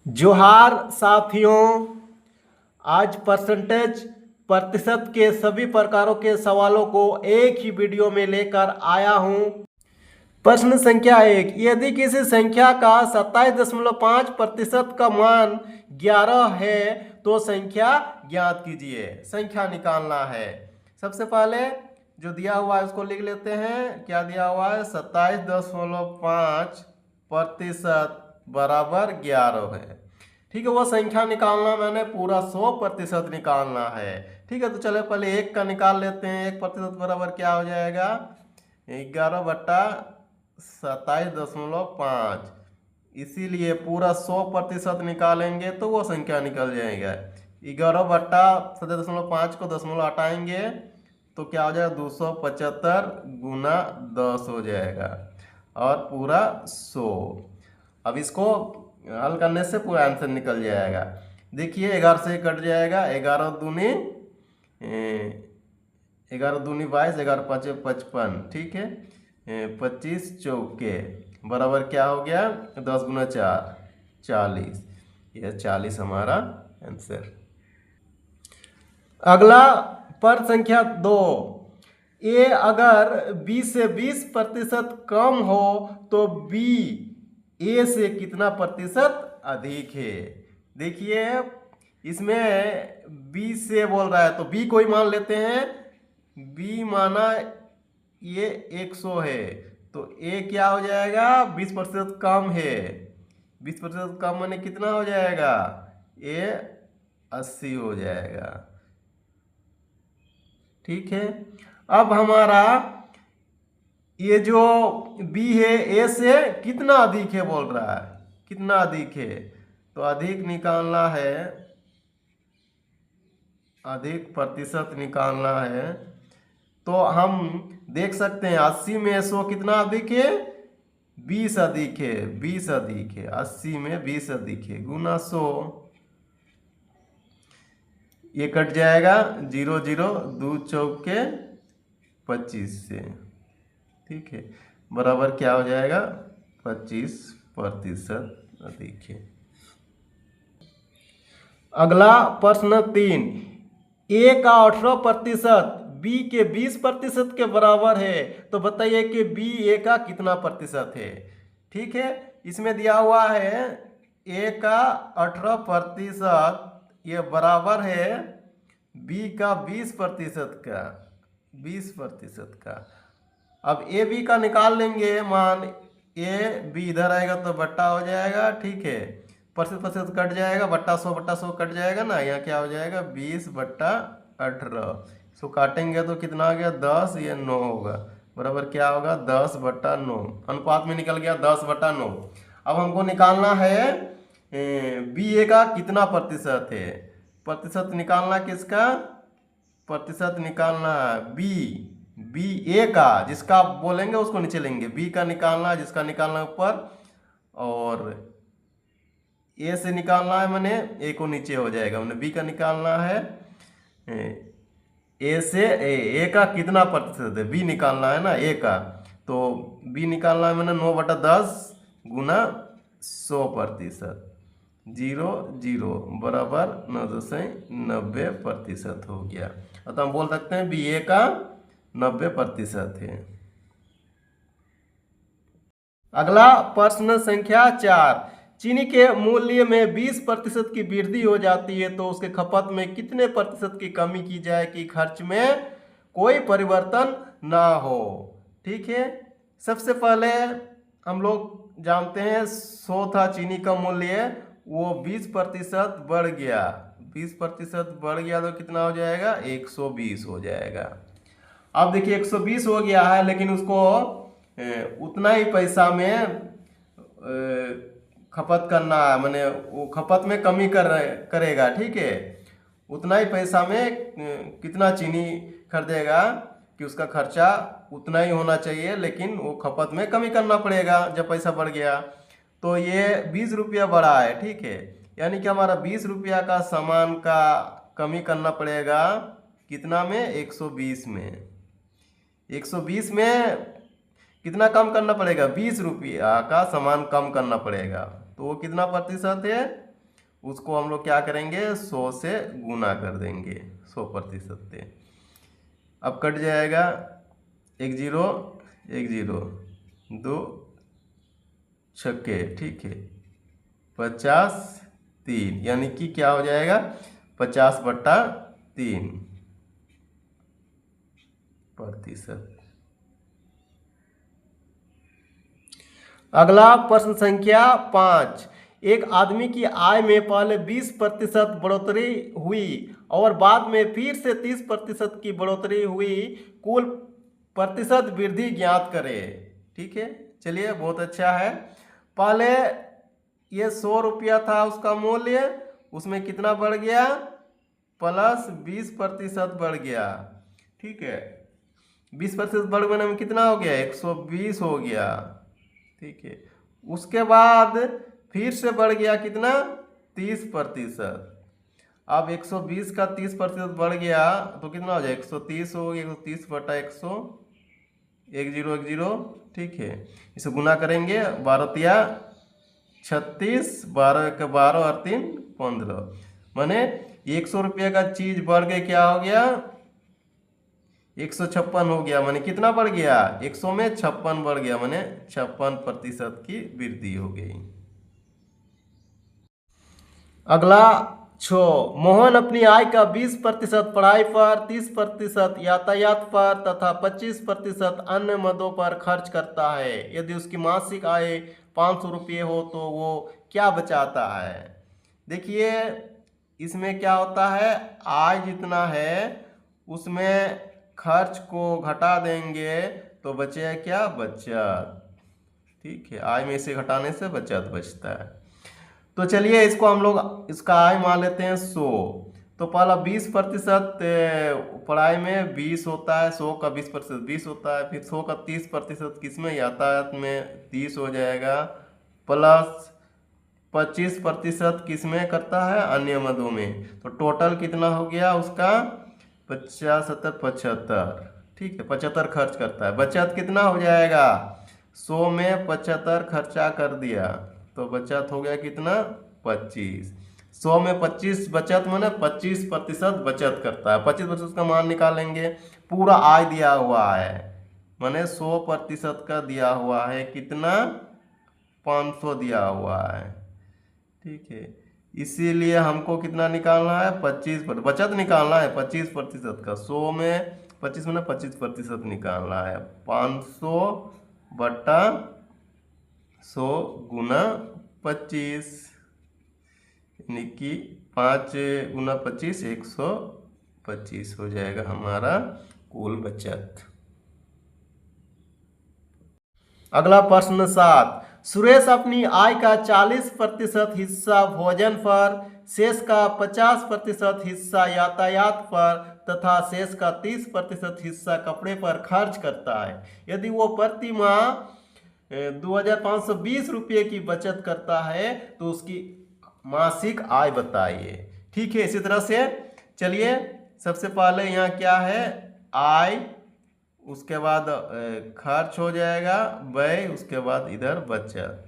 जोहार साथियों, आज परसेंटेज प्रतिशत के सभी प्रकारों के सवालों को एक ही वीडियो में लेकर आया हूं। प्रश्न संख्या 1, यदि किसी संख्या का 27.5% का मान 11 है तो संख्या ज्ञात कीजिए। संख्या निकालना है। सबसे पहले जो दिया हुआ है उसको लिख लेते हैं। क्या दिया हुआ है? 27.5% बराबर 11 है। ठीक है, वो संख्या निकालना मैंने पूरा 100% निकालना है। ठीक है, तो चले पहले 1 का निकाल लेते हैं। 1% बराबर क्या हो जाएगा? 11/27.5। इसीलिए पूरा 100% निकालेंगे तो वो संख्या निकल जाएगा। 11/27.5 को दशमलव हटाएंगे तो क्या हो जाएगा? 275 गुना 10 हो जाएगा और पूरा 100। अब इसको हल करने से पूरा आंसर निकल जाएगा। देखिए 11 से कट जाएगा। 11 दूनी 22, 11 5 55। ठीक है, 25 चौके बराबर क्या हो गया? 10 गुना 4 40। यह 40 हमारा आंसर। अगला पर संख्या 2, ए अगर बी से 20% कम हो तो बी ए से कितना प्रतिशत अधिक है? देखिए इसमें बी से बोल रहा है तो बी को ही मान लेते हैं। बी माना ये 100 है तो ए क्या हो जाएगा? 20% कम है। 20% कम माने कितना हो जाएगा? ए 80 हो जाएगा। ठीक है, अब हमारा ये जो बी है ए से कितना अधिक है बोल रहा है। कितना अधिक है? तो अधिक निकालना है, अधिक प्रतिशत निकालना है। तो हम देख सकते हैं 80 में 100 कितना अधिक है? 20 अधिक है। 20 अधिक है 80 में 20 अधिक है गुना 100। ये कट जाएगा 0 0 2 चौके 25 से। ठीक है, बराबर क्या हो जाएगा? 25% अधिक है। अगला प्रश्न 3, ए का 18% बी के 20% के बराबर है तो बताइए कि बी ए का कितना प्रतिशत है। ठीक है, इसमें दिया हुआ है ए का 18% ये बराबर है बी का 20% का। 20% का। अब ए बी का निकाल लेंगे मान। ए बी इधर आएगा तो बट्टा हो जाएगा। ठीक है, प्रतिशत कट जाएगा, बट्टा 100/100 कट जाएगा ना। यहाँ क्या हो जाएगा? 20/18। इसको काटेंगे तो कितना आ गया? 10। ये 9 होगा। बराबर क्या होगा? 10/9। अनुपात में निकल गया 10/9। अब हमको निकालना है बी ए का कितना प्रतिशत है। प्रतिशत निकालना किसका? प्रतिशत निकालना बी बी ए का। जिसका आप बोलेंगे उसको नीचे लेंगे। बी का निकालना, जिसका निकालना ऊपर, और ए से निकालना है मैंने ए को नीचे हो जाएगा। मैंने बी का निकालना है ए से ए का कितना प्रतिशत है बी निकालना है ना ए का। तो बी निकालना है मैंने 9/10 गुना 100%। 0 0 बराबर 9.90% हो गया। तो हम बोल सकते हैं बी ए का 90% है। अगला प्रश्न संख्या 4, चीनी के मूल्य में 20% की वृद्धि हो जाती है तो उसके खपत में कितने प्रतिशत की कमी की जाए कि खर्च में कोई परिवर्तन ना हो। ठीक है, सबसे पहले हम लोग जानते हैं 100 था चीनी का मूल्य, वो 20% बढ़ गया। 20% बढ़ गया तो कितना हो जाएगा? 120 हो जाएगा। अब देखिए 120 हो गया है लेकिन उसको उतना ही पैसा में खपत करना है। मैंने वो खपत में कमी करेगा। ठीक है, उतना ही पैसा में कितना चीनी खरीदेगा कि उसका खर्चा उतना ही होना चाहिए, लेकिन वो खपत में कमी करना पड़ेगा जब पैसा बढ़ गया। तो ये 20 रुपया बढ़ा है। ठीक है, यानी कि हमारा 20 रुपया का सामान का कमी करना पड़ेगा कितना में? 120 में। 120 में कितना कम करना पड़ेगा? 20 रुपया का सामान कम करना पड़ेगा। तो वो कितना प्रतिशत है? उसको हम लोग क्या करेंगे 100 से गुना कर देंगे 100% से। अब कट जाएगा 1 0 1 0 2 छक्के, ठीक है 50 3, यानी कि क्या हो जाएगा 50/3%। अगला प्रश्न संख्या 5। एक आदमी की आय में पहले 20% बढ़ोतरी हुई और बाद में फिर से 30% की बढ़ोतरी हुई, कुल प्रतिशत वृद्धि ज्ञात करें। ठीक है, चलिए बहुत अच्छा है। पहले ये 100 रुपया था उसका मूल्य, उसमें कितना बढ़ गया प्लस 20% बढ़ गया। ठीक है, 20% बढ़ गने में कितना हो गया 120 हो गया। ठीक है, उसके बाद फिर से बढ़ गया कितना 30%। अब 120 का 30% बढ़ गया तो कितना हो जाए 130 हो गया, 130/100 1 0 1 0। ठीक है, इसे गुना करेंगे 12 36, 12 के 12 और 3 15, माने 100 रुपये का चीज बढ़ के क्या हो गया 156 हो गया। माने कितना बढ़ गया 100 में 56 बढ़ गया, माने 56% की वृद्धि हो गई। अगला 6। मोहन अपनी आय का 20% पढ़ाई पर, 30% यातायात पर तथा 25% अन्य मदों पर खर्च करता है। यदि उसकी मासिक आय 500 रुपये हो तो वो क्या बचाता है। देखिए इसमें क्या होता है, आय जितना है उसमें खर्च को घटा देंगे तो बचेगा क्या बचत। ठीक है, आय में से घटाने से बचत बचता है। तो चलिए इसको हम लोग इसका आय मान लेते हैं 100। तो पहला 20% पढ़ाई में 20 होता है, 100 का 20% 20 होता है, फिर 100 का 30% किसमें यातायात में 30 हो जाएगा, प्लस 25% किसमें करता है अन्य मदों में। तो टोटल कितना हो गया उसका 50 70 75। ठीक है, 75 खर्च करता है। बचत कितना हो जाएगा 100 में 75 खर्चा कर दिया तो बचत हो गया कितना 25। 100 में 25 बचत माने 25% बचत करता है। 25% का मान निकालेंगे, पूरा आय दिया हुआ है माने 100% का दिया हुआ है कितना 500 दिया हुआ है। ठीक है, इसीलिए हमको कितना निकालना है 25%, बचत निकालना है 25% का। 100 में 25 में 25% निकालना है, 500/100 गुना 25, यानी कि 5 गुना 25 125 हो जाएगा हमारा कुल बचत। अगला प्रश्न 7। सुरेश अपनी आय का 40% हिस्सा भोजन पर, शेष का 50% हिस्सा यातायात पर तथा शेष का 30% हिस्सा कपड़े पर खर्च करता है। यदि वो प्रति माह 2520 रुपये की बचत करता है तो उसकी मासिक आय बताइए। ठीक है, इसी तरह से चलिए सबसे पहले यहाँ क्या है आय, उसके बाद खर्च हो जाएगा व्यय, उसके बाद इधर बचत।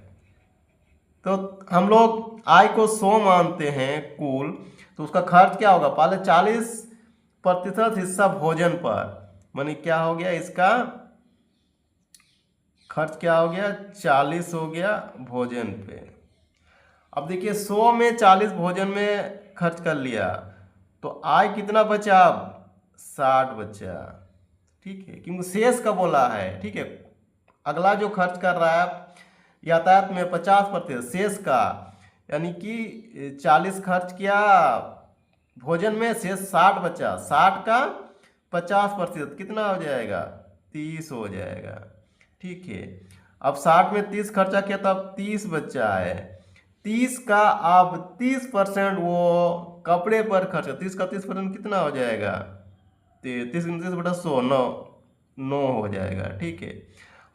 तो हम लोग आय को 100 मानते हैं कुल, तो उसका खर्च क्या होगा पहले 40% हिस्सा भोजन पर, मानी क्या हो गया इसका खर्च क्या हो गया 40 हो गया भोजन पे। अब देखिए 100 में 40 भोजन में खर्च कर लिया तो आय कितना बचा 60 बचा। ठीक है, क्योंकि शेष का बोला है। ठीक है, अगला जो खर्च कर रहा है यातायात में 50% शेष का, यानी कि 40 खर्च किया भोजन में, शेष 60 बचा, 60 का 50% कितना हो जाएगा 30 हो जाएगा। ठीक है, अब 60 में 30 खर्चा किया तो अब 30 बचा है। 30 का अब 30% वो कपड़े पर खर्च, 30 का 30% कितना हो जाएगा 30/100 9 हो जाएगा। ठीक है,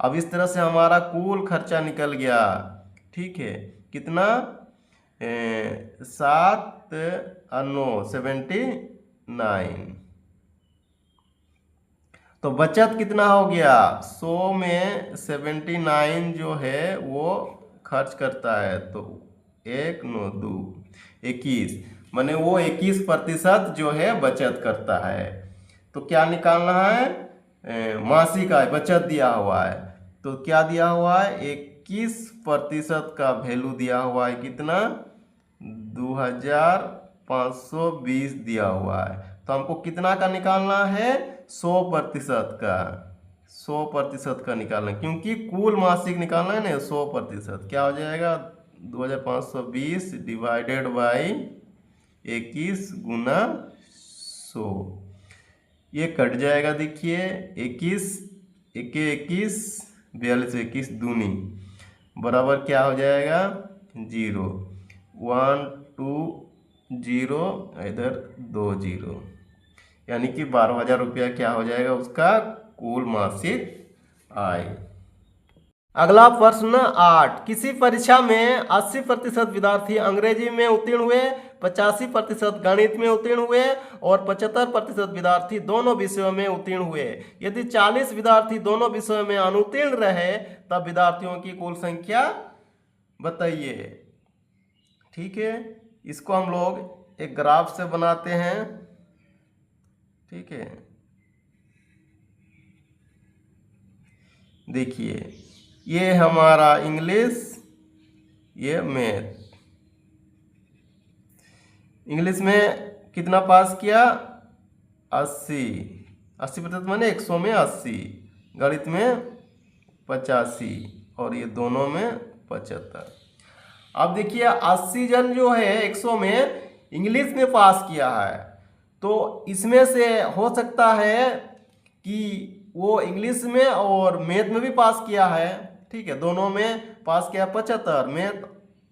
अब इस तरह से हमारा कुल खर्चा निकल गया। ठीक है, कितना 7 और 9 79। तो बचत कितना हो गया 100 में 79 जो है वो खर्च करता है तो 1 9 2 21, माने वो 21% जो है बचत करता है। तो क्या निकालना है, मासिक आय बचत दिया हुआ है, तो क्या दिया हुआ है, 21% का वैल्यू दिया हुआ है, कितना, 2520 दिया हुआ है। तो हमको कितना का निकालना है, 100% का, 100% का निकालना है, क्योंकि कुल मासिक निकालना है ना, 100%। क्या हो जाएगा, 2520 डिवाइडेड बाई 21 गुना 100, ये कट जाएगा। देखिए 21 इक्के 21, 42 21 दूनी बराबर क्या हो जाएगा, 0 1 2 0, इधर 2 0, यानी कि 12,000 रुपया क्या हो जाएगा उसका कुल मासिक आय। अगला प्रश्न 8, किसी परीक्षा में 80% विद्यार्थी अंग्रेजी में उत्तीर्ण हुए, 85% गणित में उत्तीर्ण हुए और 75% विद्यार्थी दोनों विषयों में उत्तीर्ण हुए। यदि 40 विद्यार्थी दोनों विषयों में अनुत्तीर्ण रहे तब विद्यार्थियों की कुल संख्या बताइए। ठीक है, इसको हम लोग एक ग्राफ से बनाते हैं। ठीक है, देखिए ये हमारा इंग्लिश, ये मैथ। इंग्लिश में कितना पास किया, 80% माने 100 में 80, गणित में 85 और ये दोनों में 75। अब देखिए 80 जन जो है 100 में इंग्लिश में पास किया है, तो इसमें से हो सकता है कि वो इंग्लिश में और मैथ में भी पास किया है। ठीक है, दोनों में पास किया 75, मैथ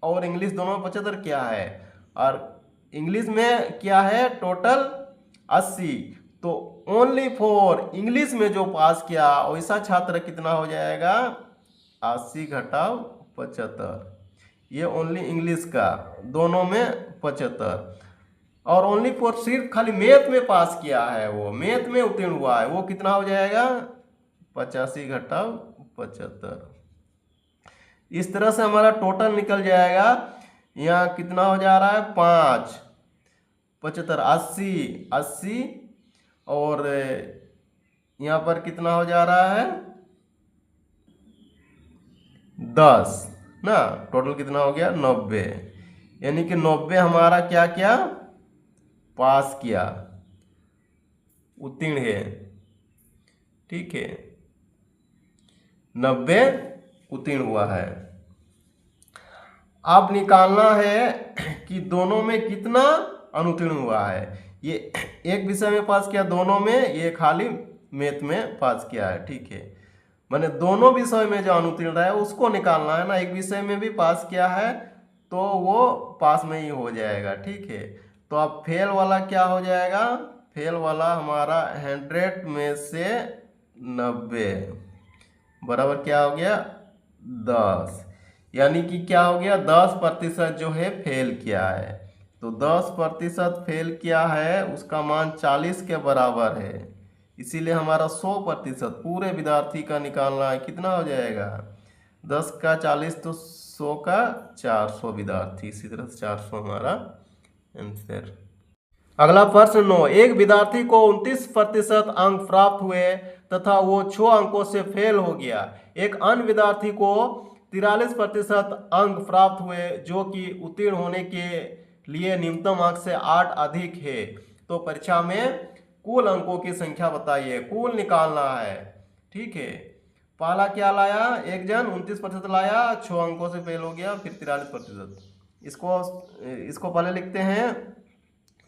और इंग्लिश दोनों में 75 किया है, और इंग्लिश में क्या है टोटल 80। तो ओनली फॉर इंग्लिश में जो पास किया वैसा छात्र कितना हो जाएगा, 80 घटाव 75, ये ओनली इंग्लिश का, दोनों में 75। और ओनली फॉर सिर्फ खाली मैथ में पास किया है, वो मैथ में उत्तीर्ण हुआ है, वो कितना हो जाएगा, 85 घटाव 75। इस तरह से हमारा टोटल निकल जाएगा। यहाँ कितना हो जा रहा है, 5 75 80 और यहाँ पर कितना हो जा रहा है, 10 ना, टोटल कितना हो गया 90, यानी कि 90 हमारा क्या क्या पास किया, उत्तीर्ण है। ठीक है, 90 उत्तीर्ण हुआ है। अब निकालना है कि दोनों में कितना अनुत्तीर्ण हुआ है। ये एक विषय में पास किया दोनों में, ये खाली मैथ में पास किया है। ठीक है, मैंने दोनों विषय में जो अनुत्तीर्ण रहा है उसको निकालना है ना, एक विषय में भी पास किया है तो वो पास में ही हो जाएगा। ठीक है, तो अब फेल वाला क्या हो जाएगा, फेल वाला हमारा 100 में से 90 बराबर क्या हो गया, 10, यानी कि क्या हो गया, 10% जो है फेल किया है। तो 10% फेल किया है, उसका मान 40 के बराबर है, इसीलिए हमारा 100% पूरे विद्यार्थी का निकालना है। कितना हो जाएगा, 10 का 40 तो 100 का 400 विद्यार्थी, इसी तरह से 400 हमारा आंसर। अगला प्रश्न 9, एक विद्यार्थी को 29% अंक प्राप्त हुए तथा वो 6 अंकों से फेल हो गया। एक अन्य विद्यार्थी को 43% अंक प्राप्त हुए जो कि उत्तीर्ण होने के लिए न्यूनतम अंक से 8 अधिक है। तो परीक्षा में कुल अंकों की संख्या बताइए, कुल निकालना है। ठीक है, पहला क्या लाया, एक जन 29% लाया, 6 अंकों से फेल हो गया, फिर 43%। इसको पहले लिखते हैं,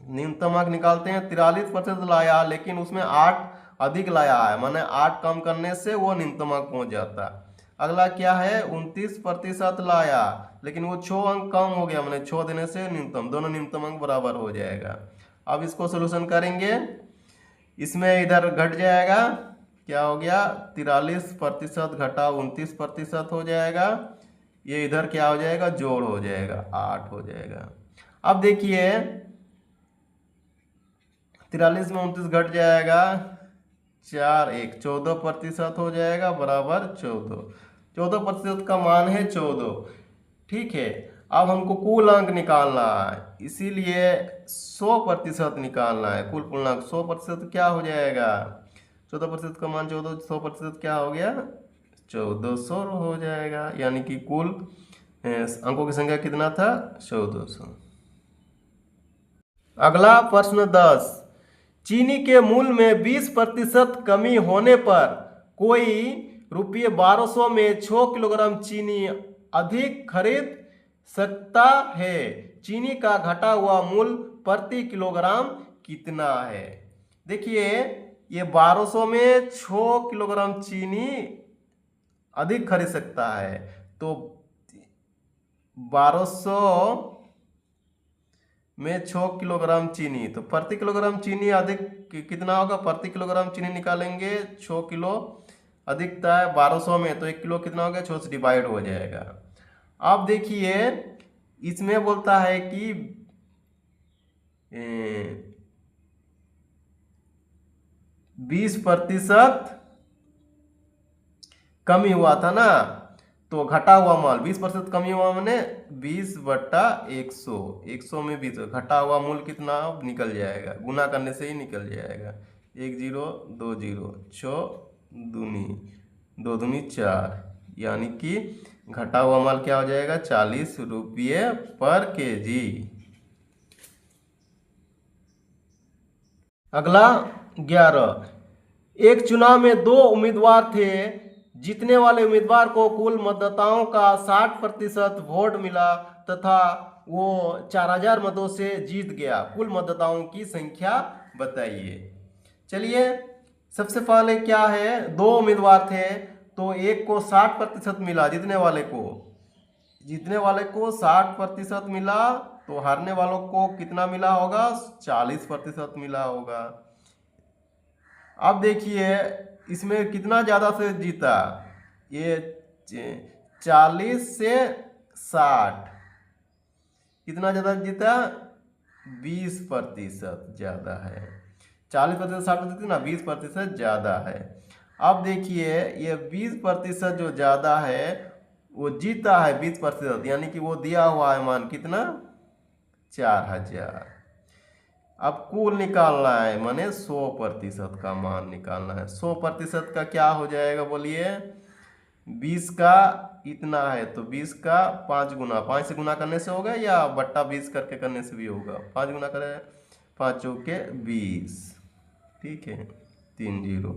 न्यूनतम अंक निकालते हैं। 43% लाया लेकिन उसमें 8 अधिक लाया है, माने 8 कम करने से वो न्यूनतम अंक पहुंच जाता। अगला क्या है, 29% लाया लेकिन वो 6 अंक कम हो गया, माने 6 देने से न्यूनतम, दोनों न्यूनतम अंक बराबर हो जाएगा। अब इसको सोल्यूशन करेंगे, इसमें इधर घट जाएगा, क्या हो गया, 43% घटा 29% हो जाएगा, ये इधर क्या हो जाएगा, जोड़ हो जाएगा, 8 हो जाएगा। अब देखिए 43 में 29 घट जाएगा, 4 1 14% हो जाएगा, बराबर 14। 14% का मान है 14। ठीक है, अब हमको कुल अंक निकालना है, इसीलिए 100% निकालना है। कुल पूर्णांक 100% क्या हो जाएगा? 14% का मान 14, 100% क्या हो गया? 1400 हो जाएगा। यानी कि कुल अंकों की संख्या कितना था? 1400। अगला प्रश्न 10, चीनी के मूल्य में 20% कमी होने पर कोई रुपये 1200 में 6 किलोग्राम चीनी अधिक खरीद सकता है। चीनी का घटा हुआ मूल्य प्रति किलोग्राम कितना है? देखिए, ये 1200 में 6 किलोग्राम चीनी अधिक खरीद सकता है, तो 1200 में 6 किलोग्राम चीनी, तो प्रति किलोग्राम चीनी अधिक कितना होगा? प्रति किलोग्राम चीनी निकालेंगे, 6 किलो अधिकता है 1200 में, तो 1 किलो कितना हो गया? 6 से डिवाइड हो जाएगा। अब देखिए, इसमें बोलता है कि 20% कमी हुआ था ना, तो घटा हुआ माल 20% कमी हुआ, मैंने 20/100, 100 में 20, घटा हुआ मूल्य कितना निकल जाएगा? गुना करने से ही निकल जाएगा। 1 0 2 0 6 दूनी 2 दूनी 4, यानी कि घटा हुआ माल क्या हो जाएगा? 40 रुपये पर केजी। अगला 11, एक चुनाव में 2 उम्मीदवार थे। जीतने वाले उम्मीदवार को कुल मतदाताओं का 60% वोट मिला तथा वो 4000 मतों से जीत गया। कुल मतदाताओं की संख्या बताइए। चलिए, सबसे पहले क्या है, 2 उम्मीदवार थे, तो एक को 60% मिला, जीतने वाले को 60% मिला, तो हारने वालों को कितना मिला होगा? 40% मिला होगा। अब देखिए, इसमें कितना ज़्यादा से जीता? ये 40 से 60 कितना ज़्यादा जीता? 20% ज़्यादा है। 40% 60% ना, 20% ज़्यादा है। अब देखिए, ये 20% जो ज़्यादा है वो जीता है 20%, यानी कि वो दिया हुआ है मान कितना? 4000। अब कुल निकालना है, माने 100% का मान निकालना है। 100% का क्या हो जाएगा बोलिए? 20 का इतना है, तो 20 का 5 गुना, 5 से गुना करने से होगा या बट्टा 20 करके करने से भी होगा? 5 गुना करें, 5 चौके 20, ठीक है, 3 0,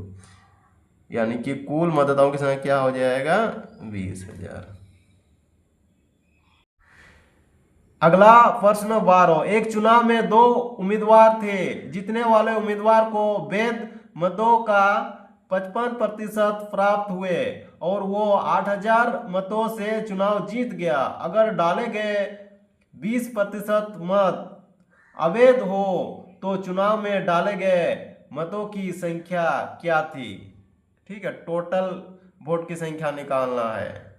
यानी कि कुल मतदाताओं की संख्या क्या हो जाएगा? 20,000। अगला प्रश्न 12, एक चुनाव में 2 उम्मीदवार थे। जीतने वाले उम्मीदवार को वैध मतों का 55% प्राप्त हुए और वो 8000 मतों से चुनाव जीत गया। अगर डाले गए 20% मत अवैध हो तो चुनाव में डाले गए मतों की संख्या क्या थी? ठीक है, टोटल वोट की संख्या निकालना है।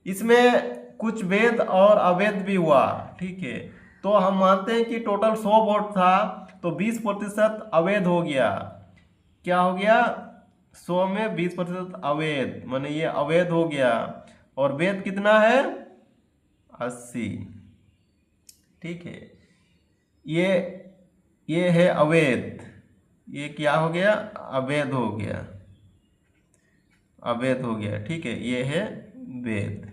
इसमें कुछ वैध और अवैध भी हुआ, ठीक है, तो हम मानते हैं कि टोटल 100 वोट था, तो 20% अवैध हो गया। क्या हो गया? 100 में 20% अवैध, माने ये अवैध हो गया। और वैध कितना है? 80, ठीक है। ये है अवैध, ये क्या हो गया? अवैध हो गया, अवैध हो गया, ठीक है। ये है वैध,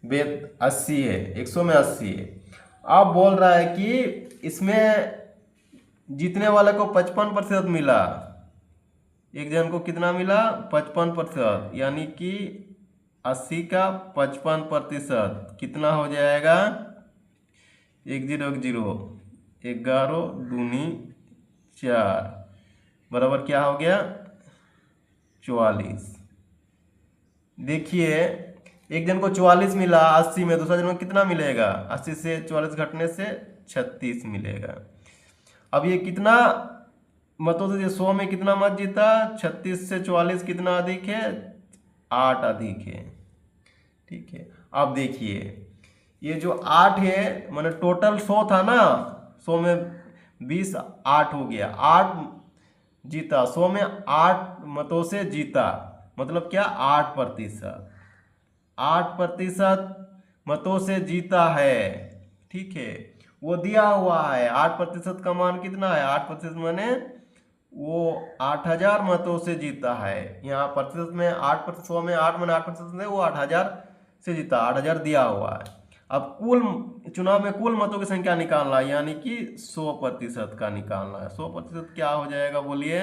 वैध 80 है, 100 में 80 है। अब बोल रहा है कि इसमें जीतने वाले को 55% मिला, एक जन को कितना मिला? 55%, यानी कि 80 का 55% कितना हो जाएगा? 1 0 1 0 11 दूनी 4 बराबर क्या हो गया? 44। देखिए, एक जन को 44 मिला 80 में, दूसरा जन को कितना मिलेगा? 80 से 44 घटने से 36 मिलेगा। अब ये कितना मतों से 100 में कितना मत जीता? 36 से 44 कितना अधिक है? 8 अधिक है, ठीक है। अब देखिए, ये जो 8 है, माने टोटल 100 था ना, 100 में 20 8 हो गया, 8 जीता, 100 में 8 मतों से जीता, मतलब क्या? 8%। 8% मतों से जीता है। ठीक है, वो दिया हुआ है 8% का मान कितना है, 8% माने वो 8000 मतों से जीता है। यहाँ प्रतिशत में 8%, 100 में 8 माने 8% है, वो 8000 से जीता, 8000 दिया हुआ है। अब कुल चुनाव में कुल मतों की संख्या निकालना है, यानी कि 100% का निकालना है। 100% क्या हो जाएगा बोलिए,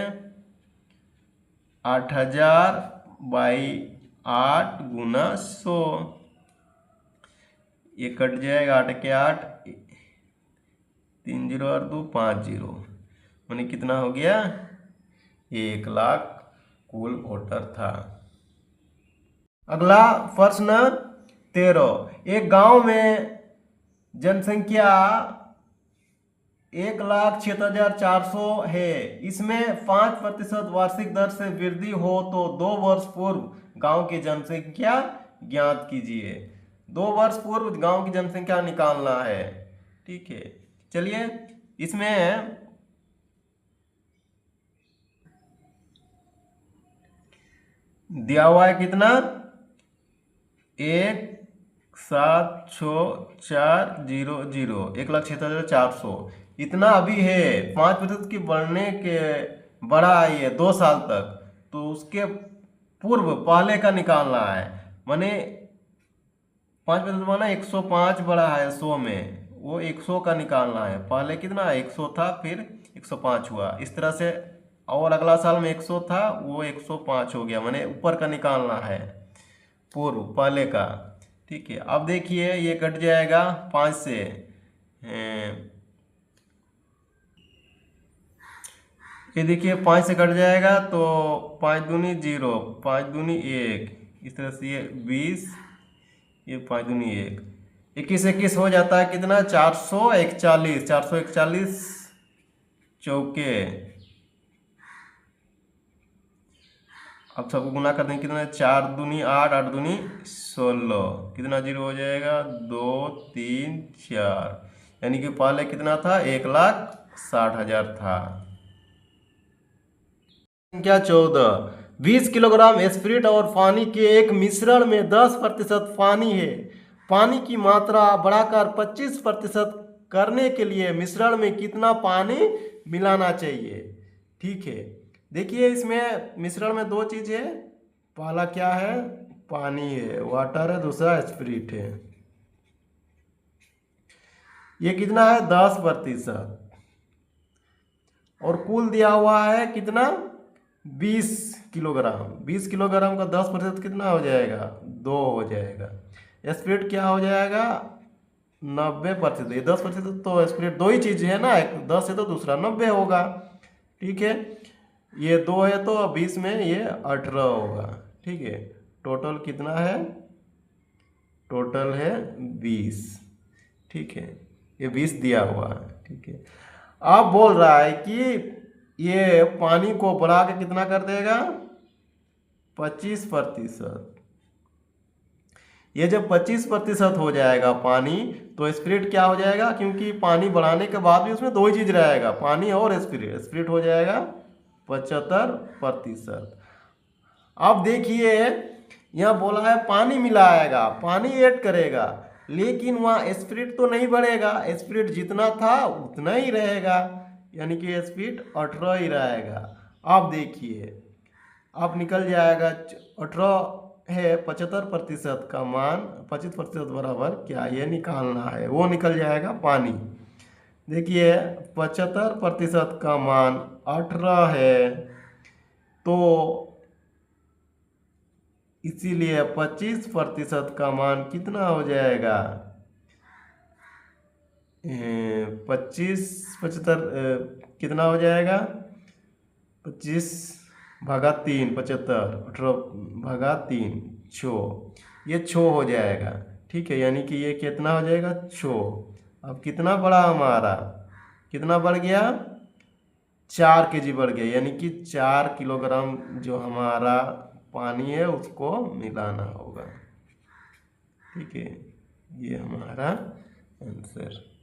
8000 बाई 8 गुना 100, ये कट जाएगा, 8 के 8, 3 0 और 2 5 0, मैंने कितना हो गया, 1,00,000 कुल वोटर था। अगला प्रश्न 13, एक गांव में जनसंख्या 1,76,400 है, इसमें 5% वार्षिक दर से वृद्धि हो तो 2 वर्ष पूर्व गांव की जनसंख्या ज्ञात कीजिए। 2 वर्ष पूर्व गांव की जनसंख्या निकालना है। ठीक है, चलिए इसमें दिया हुआ है कितना, 1,76,400, 1,76,400 इतना अभी है। 5% की बढ़ने के बढ़ा है ये 2 साल तक, तो उसके पूर्व पहले का निकालना है। माने 5% माना 105 बढ़ा है 100 में, वो 100 का निकालना है। पहले कितना 100 था, फिर 105 हुआ, इस तरह से। और अगला साल में 100 था, वो 105 हो गया, माने ऊपर का निकालना है, पूर्व पहले का। ठीक है, अब देखिए ये कट जाएगा 5 से, ये देखिए 5 से कट जाएगा तो 5 दूनी 0, 5 दूनी 1, इस तरह से ये 20, ये 5 दूनी 1, 21 21 हो जाता है कितना, 441, 441 चौके। अब सबको गुना कर देंगे कितना, 4 दूनी 8, 8 दूनी 16, कितना 0 हो जाएगा, 2 3 4, यानी कि पहले कितना था, 1,60,000 था। संख्या 14, 20 किलोग्राम स्पिरिट और पानी के एक मिश्रण में 10% पानी है। पानी की मात्रा बढ़ाकर 25% करने के लिए मिश्रण में कितना पानी मिलाना चाहिए। ठीक है, देखिए इसमें मिश्रण में 2 चीज़ है, पहला क्या है, पानी है, वाटर है, दूसरा स्पिरिट है। ये कितना है, 10%, और कुल दिया हुआ है कितना, 20 किलोग्राम। 20 किलोग्राम का 10% कितना हो जाएगा, 2 हो जाएगा। स्पिरिट क्या हो जाएगा, 90%। ये 10% तो स्पिरिट 2 ही चीज़ है ना, एक 10 है तो दूसरा 90 होगा। ठीक है, ये 2 है तो 20 में ये 18 होगा। ठीक है, टोटल कितना है, टोटल है 20। ठीक है, ये 20 दिया हुआ है। ठीक है, अब बोल रहा है कि ये पानी को बढ़ा के कितना कर देगा, 25%। ये जब 25% हो जाएगा पानी, तो स्पिरिट क्या हो जाएगा, क्योंकि पानी बढ़ाने के बाद भी उसमें 2 ही चीज रहेगा, पानी और स्पिरिट। स्पिरिट हो जाएगा 75%। अब देखिए यहाँ बोला है पानी मिलाएगा, पानी ऐड करेगा, लेकिन वहाँ स्पिरिट तो नहीं बढ़ेगा, स्पिरिट जितना था उतना ही रहेगा, यानी कि स्पिरिट 18 ही रहेगा। अब देखिए अब निकल जाएगा 18 है, 75% का मान 25% बराबर क्या, ये निकालना है, वो निकल जाएगा पानी। देखिए 75% का मान 18 है, तो इसीलिए 25% का मान कितना हो जाएगा, 25 75 कितना हो जाएगा, 25 भागा 3, 75, 18 भागा 3, 6, ये 6 हो जाएगा। ठीक है, यानी कि ये कितना हो जाएगा, 6। अब कितना बढ़ा हमारा, कितना बढ़ गया, 4 kg बढ़ गया, यानी कि 4 किलोग्राम जो हमारा पानी है उसको मिलाना होगा। ठीक है, ये हमारा आंसर।